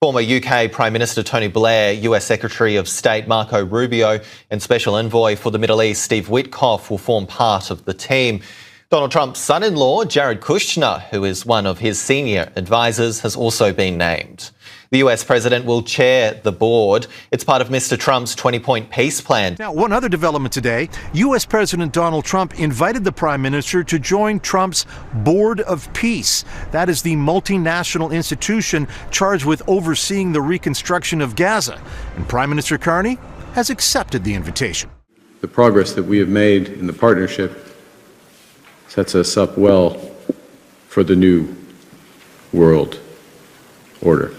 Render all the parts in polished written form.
Former UK Prime Minister Tony Blair, US Secretary of State Marco Rubio and Special Envoy for the Middle East Steve Witkoff will form part of the team. Donald Trump's son-in-law, Jared Kushner, who is one of his senior advisors, has also been named. The US president will chair the board. It's part of Mr. Trump's 20-point peace plan. Now, one other development today, US President Donald Trump invited the Prime Minister to join Trump's Board of Peace. That is the multinational institution charged with overseeing the reconstruction of Gaza. And Prime Minister Carney has accepted the invitation. The progress that we have made in the partnership sets us up well for the new world order.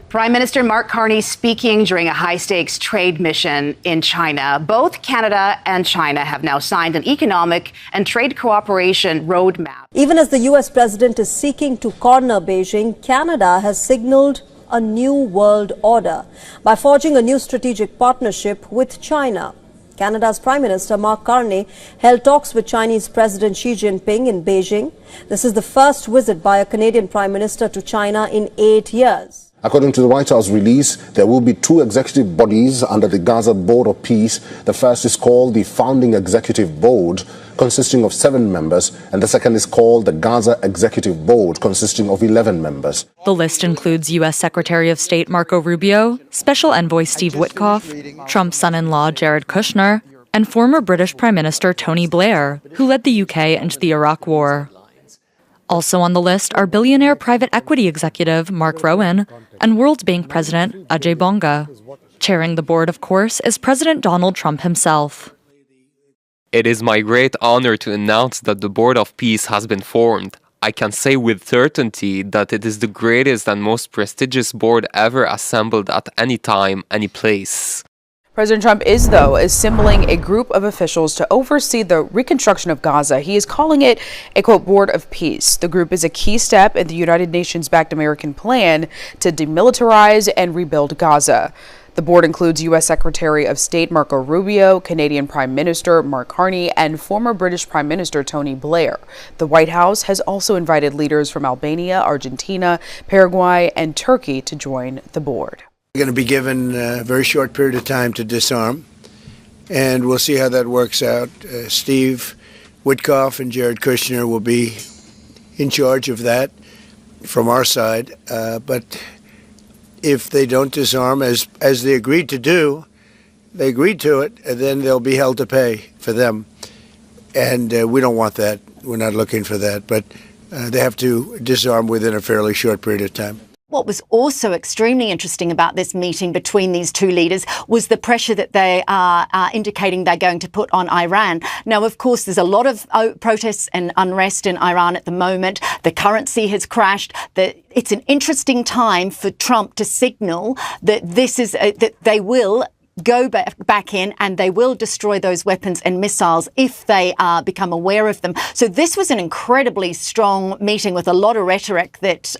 Prime Minister Mark Carney speaking during a high-stakes trade mission in China. Both Canada and China have now signed an economic and trade cooperation roadmap. Even as the U.S. president is seeking to corner Beijing, Canada has signaled a new world order by forging a new strategic partnership with China. Canada's Prime Minister Mark Carney held talks with Chinese President Xi Jinping in Beijing. This is the first visit by a Canadian Prime Minister to China in 8 years. According to the White House release, there will be two executive bodies under the Gaza Board of Peace. The first is called the Founding Executive Board, consisting of 7 members, and the second is called the Gaza Executive Board, consisting of 11 members. The list includes U.S. Secretary of State Marco Rubio, Special Envoy Steve Witkoff, Trump's son-in-law Jared Kushner, and former British Prime Minister Tony Blair, who led the UK into the Iraq War. Also on the list are billionaire private equity executive Mark Rowan and World Bank President Ajay Banga. Chairing the board, of course, is President Donald Trump himself. It is my great honor to announce that the Board of Peace has been formed. I can say with certainty that it is the greatest and most prestigious board ever assembled at any time, any place. President Trump is, though, assembling a group of officials to oversee the reconstruction of Gaza. He is calling it a, quote, Board of Peace. The group is a key step in the United Nations-backed American plan to demilitarize and rebuild Gaza. The board includes U.S. Secretary of State Marco Rubio, Canadian Prime Minister Mark Carney, and former British Prime Minister Tony Blair. The White House has also invited leaders from Albania, Argentina, Paraguay, and Turkey to join the board. We're going to be given a very short period of time to disarm, and we'll see how that works out. Steve Witkoff and Jared Kushner will be in charge of that from our side. But if they don't disarm, as they agreed to do, they agreed to it, and then they'll be held to pay for them. And we don't want that. We're not looking for that. But they have to disarm within a fairly short period of time. What was also extremely interesting about this meeting between these two leaders was the pressure that they are indicating they're going to put on Iran. Now, of course, there's a lot of protests and unrest in Iran at the moment. The currency has crashed. It's an interesting time for Trump to signal that that they will go back in and they will destroy those weapons and missiles if they become aware of them. So this was an incredibly strong meeting with a lot of rhetoric that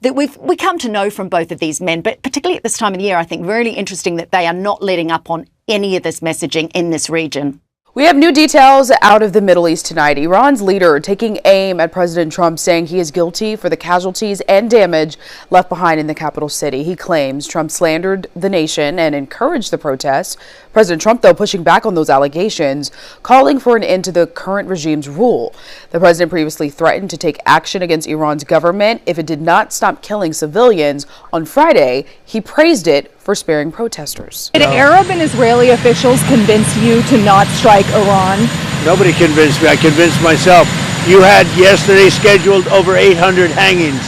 we come to know from both of these men. But particularly at this time of the year, I think really interesting that they are not letting up on any of this messaging in this region. We have new details out of the Middle East tonight. Iran's leader taking aim at President Trump, saying he is guilty for the casualties and damage left behind in the capital city. He claims Trump slandered the nation and encouraged the protests. President Trump, though, pushing back on those allegations, calling for an end to the current regime's rule. The president previously threatened to take action against Iran's government if it did not stop killing civilians. On Friday, he praised it for sparing protesters. Did Arab and Israeli officials convince you to not strike Iran? Nobody convinced me. I convinced myself. You had yesterday scheduled over 800 hangings.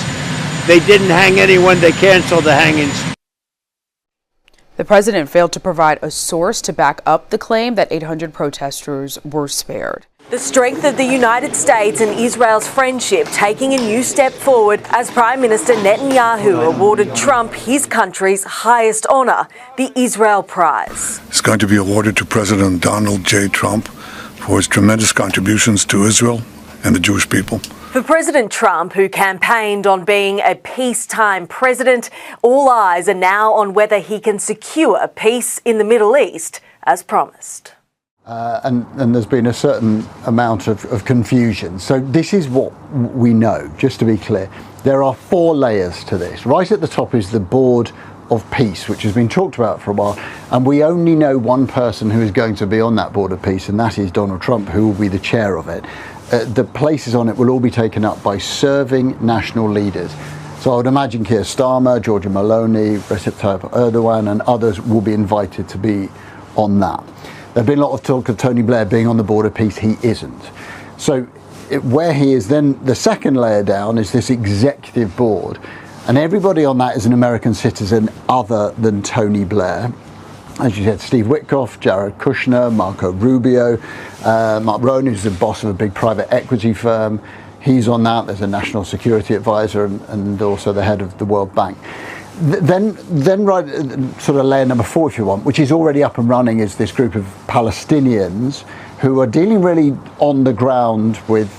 They didn't hang anyone. They canceled the hangings. The president failed to provide a source to back up the claim that 800 protesters were spared. The strength of the United States and Israel's friendship taking a new step forward as Prime Minister Netanyahu awarded Trump his country's highest honor, the Israel Prize. It's going to be awarded to President Donald J. Trump for his tremendous contributions to Israel and the Jewish people. For President Trump, who campaigned on being a peacetime president, all eyes are now on whether he can secure peace in the Middle East, as promised. And there's been a certain amount of confusion. So this is what we know, just to be clear. There are 4 layers to this. Right at the top is the Board of Peace, which has been talked about for a while, and we only know one person who is going to be on that Board of Peace, and that is Donald Trump, who will be the chair of it. The places on it will all be taken up by serving national leaders. So I would imagine Keir Starmer, Giorgia Meloni, Recep Tayyip Erdogan and others will be invited to be on that. There's been a lot of talk of Tony Blair being on the Board of Peace. He isn't. So where he is then, the second layer down is this executive board. And everybody on that is an American citizen other than Tony Blair. As you said, Steve Witkoff, Jared Kushner, Marco Rubio, Mark Rowan, who's the boss of a big private equity firm. He's on that. There's a national security advisor and also the head of the World Bank. Then right, sort of layer number 4, if you want, which is already up and running, is this group of Palestinians who are dealing really on the ground with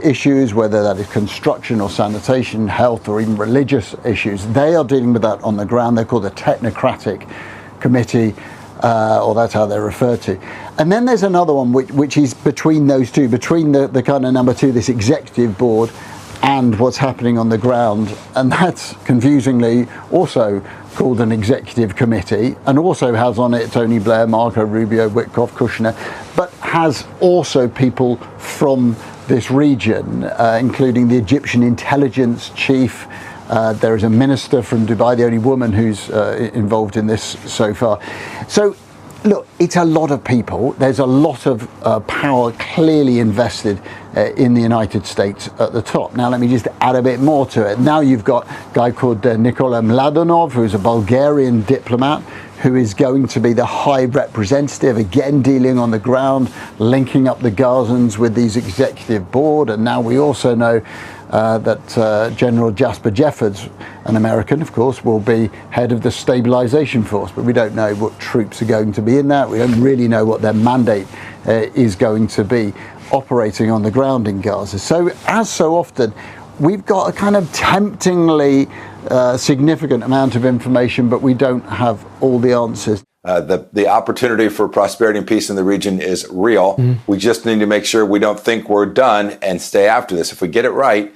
issues, whether that is construction or sanitation, health, or even religious issues. They are dealing with that on the ground. They're called the Technocratic Committee, or that's how they're referred to. And then there's another one which is between those two, between the kind of number 2, this executive board, and what's happening on the ground, and that's confusingly also called an executive committee, and also has on it Tony Blair, Marco Rubio, Witkoff, Kushner, but has also people from this region, including the Egyptian intelligence chief. There is a minister from Dubai, the only woman who's involved in this so far. So look, it's a lot of people. There's a lot of power clearly invested in the United States at the top. Now, let me just add a bit more to it. Now you've got a guy called Nikola Mladenov, who's a Bulgarian diplomat, who is going to be the high representative, again dealing on the ground, linking up the Gazans with these executive board. And now we also know that General Jasper Jeffords, an American, of course, will be head of the stabilization force, but we don't know what troops are going to be in that. We don't really know what their mandate is going to be operating on the ground in Gaza. So, as so often, we've got a kind of temptingly significant amount of information, but we don't have all the answers. The opportunity for prosperity and peace in the region is real. We just need to make sure we don't think we're done and stay after this. If we get it right,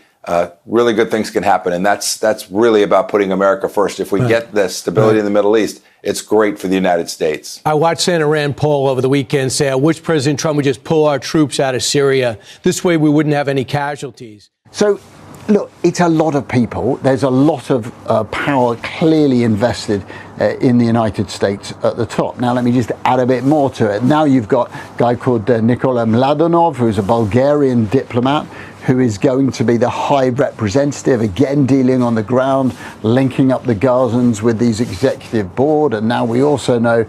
really good things can happen. And that's really about putting America first. If we get the stability in the Middle East, it's great for the United States. I watched Senator Rand Paul over the weekend say, I wish President Trump would just pull our troops out of Syria. This way we wouldn't have any casualties. So, look, it's a lot of people. There's a lot of power clearly invested in the United States at the top. Now, let me just add a bit more to it. Now you've got a guy called Nikola Mladenov, who's a Bulgarian diplomat, who is going to be the high representative, again dealing on the ground, linking up the Gazans with these executive board. And now we also know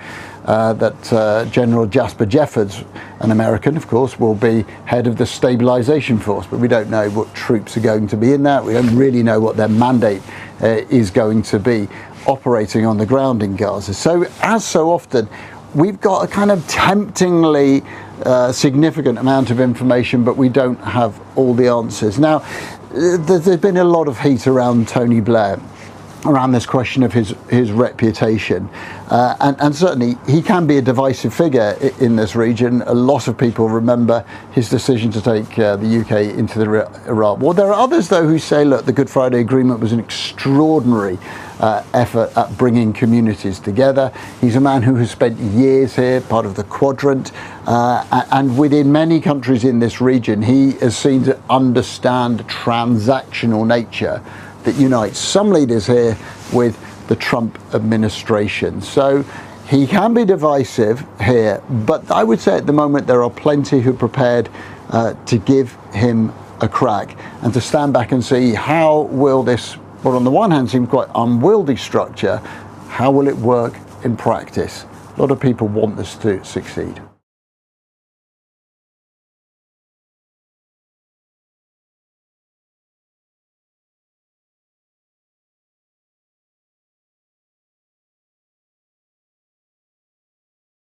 that General Jasper Jeffords, an American, of course, will be head of the stabilization force, but we don't know what troops are going to be in that. We don't really know what their mandate is going to be operating on the ground in Gaza. So, as so often, we've got a kind of temptingly significant amount of information, but we don't have all the answers. Now, there's been a lot of heat around Tony Blair, around this question of his reputation. And certainly he can be a divisive figure in this region. A lot of people remember his decision to take the UK into the Iraq War. There are others, though, who say, look, the Good Friday Agreement was an extraordinary effort at bringing communities together. He's a man who has spent years here, part of the Quadrant, and within many countries in this region, he is seen to understand the transactional nature that unites some leaders here with the Trump administration. So he can be divisive here, but I would say at the moment there are plenty who are prepared to give him a crack and to stand back and see how will this, what on the one hand seems quite unwieldy structure, how will it work in practice? A lot of people want this to succeed.